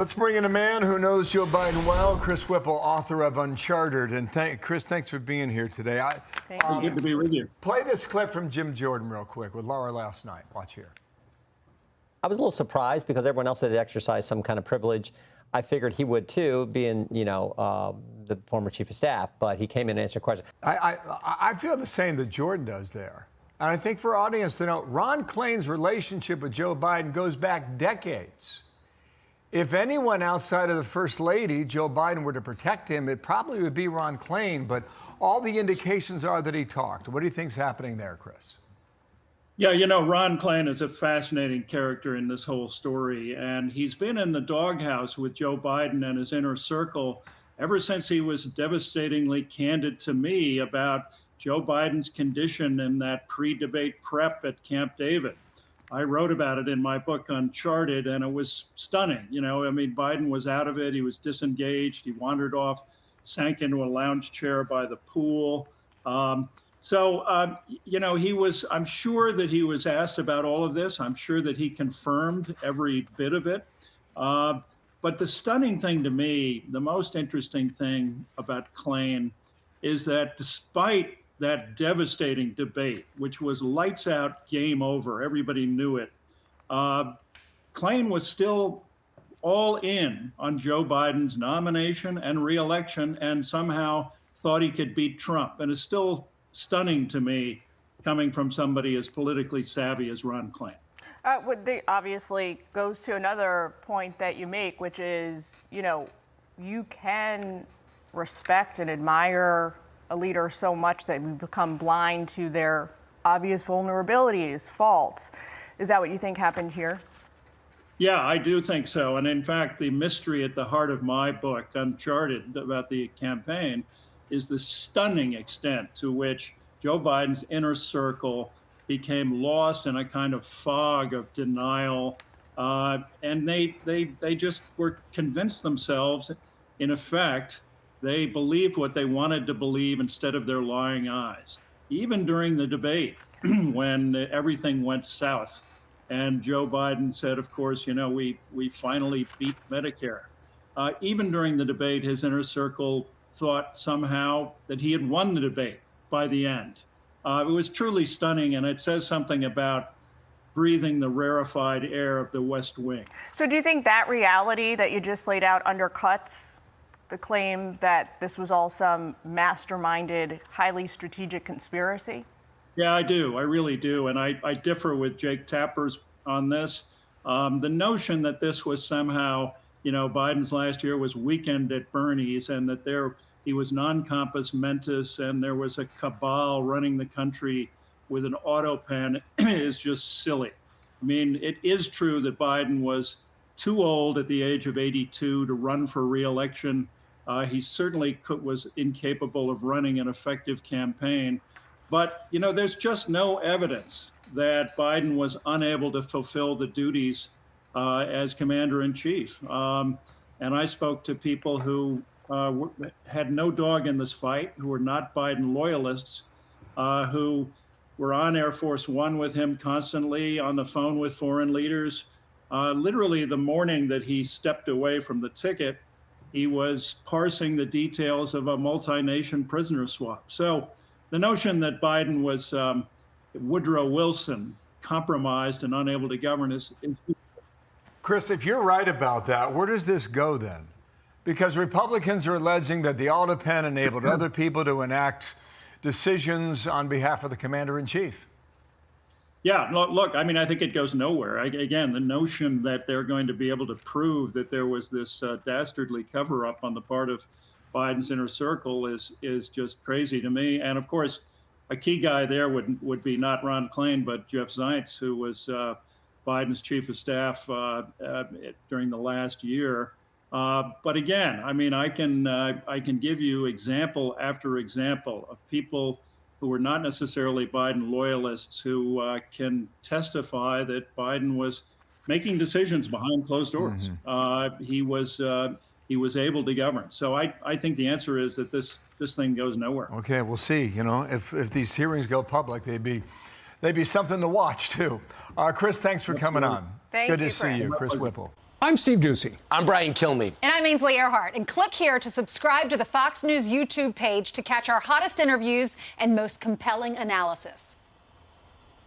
Let's bring in a man who knows Joe Biden well, Chris Whipple, author of Uncharted. And Chris, thanks for being here today. Good to be with you. Play this clip from Jim Jordan real quick with Laura last night. Watch here. I was a little surprised because everyone else had exercised some kind of privilege. I figured he would too, being, the former chief of staff, but he came in and answered questions. I feel the same that Jordan does there. And I think for our audience to know, Ron Klain's relationship with Joe Biden goes back decades. If anyone outside of the First Lady, Joe Biden, were to protect him, it probably would be Ron Klain, but all the indications are that he talked. What do you think's happening there, Chris? Yeah, Ron Klain is a fascinating character in this whole story, and he's been in the doghouse with Joe Biden and his inner circle ever since he was devastatingly candid to me about Joe Biden's condition in that pre-debate prep at Camp David. I wrote about it in my book Uncharted, and it was stunning. Biden was out of it. He was disengaged. He wandered off, sank into a lounge chair by the pool. I'm sure that he was asked about all of this. I'm sure that he confirmed every bit of it. But the stunning thing to me, the most interesting thing about Klain is that despite that devastating debate, which was lights out, game over, everybody knew it, Klain was still all in on Joe Biden's nomination and reelection and somehow thought he could beat Trump. And it's still stunning to me coming from somebody as politically savvy as Ron Klain. Obviously goes to another point that you make, which is, you can respect and admire a leader so much that we become blind to their obvious vulnerabilities, faults. Is that what you think happened here? Yeah, I do think so. And in fact, the mystery at the heart of my book, Uncharted, about the campaign, is the stunning extent to which Joe Biden's inner circle became lost in a kind of fog of denial. And they just were convinced themselves, in effect, they believed what they wanted to believe instead of their lying eyes. Even during the debate, when everything went south, and Joe Biden said, of course, we finally beat Medicare. Even during the debate, his inner circle thought somehow that he had won the debate by the end. It was truly stunning, and it says something about breathing the rarefied air of the West Wing. So do you think that reality that you just laid out undercuts the claim that this was all some masterminded, highly strategic conspiracy? Yeah, I do. I really do. And I differ with Jake Tappers on this. The notion that this was somehow, Biden's last year was weekend at Bernie's and that he was non-compos mentis and there was a cabal running the country with an auto pen is just silly. It is true that Biden was too old at the age of 82 to run for re-election. He certainly was incapable of running an effective campaign. But, there's just no evidence that Biden was unable to fulfill the duties as commander-in-chief. And I spoke to people who had no dog in this fight, who were not Biden loyalists, who were on Air Force One with him constantly, on the phone with foreign leaders. Literally the morning that he stepped away from the ticket, he was parsing the details of a multi-nation prisoner swap. So the notion that Biden was Woodrow Wilson, compromised and unable to govern is. Chris, if you're right about that, where does this go then? Because Republicans are alleging that the auto pen enabled other people to enact decisions on behalf of the commander-in-chief. Yeah, look, I think it goes nowhere. Again, the notion that they're going to be able to prove that there was this dastardly cover-up on the part of Biden's inner circle is just crazy to me. And of course, a key guy there would be not Ron Klain, but Jeff Zients, who was Biden's chief of staff during the last year. But again, I can give you example after example of people who were not necessarily Biden loyalists who can testify that Biden was making decisions behind closed doors. Mm-hmm. He was able to govern. So I think the answer is that this thing goes nowhere. Okay, we'll see. If these hearings go public, they'd be something to watch too. Chris, thanks for coming on. Thank you, Good to see you, Chris Whipple. I'm Steve Ducey. I'm Brian Kilmeade. And I'm Ainsley Earhart. And click here to subscribe to the Fox News YouTube page to catch our hottest interviews and most compelling analysis.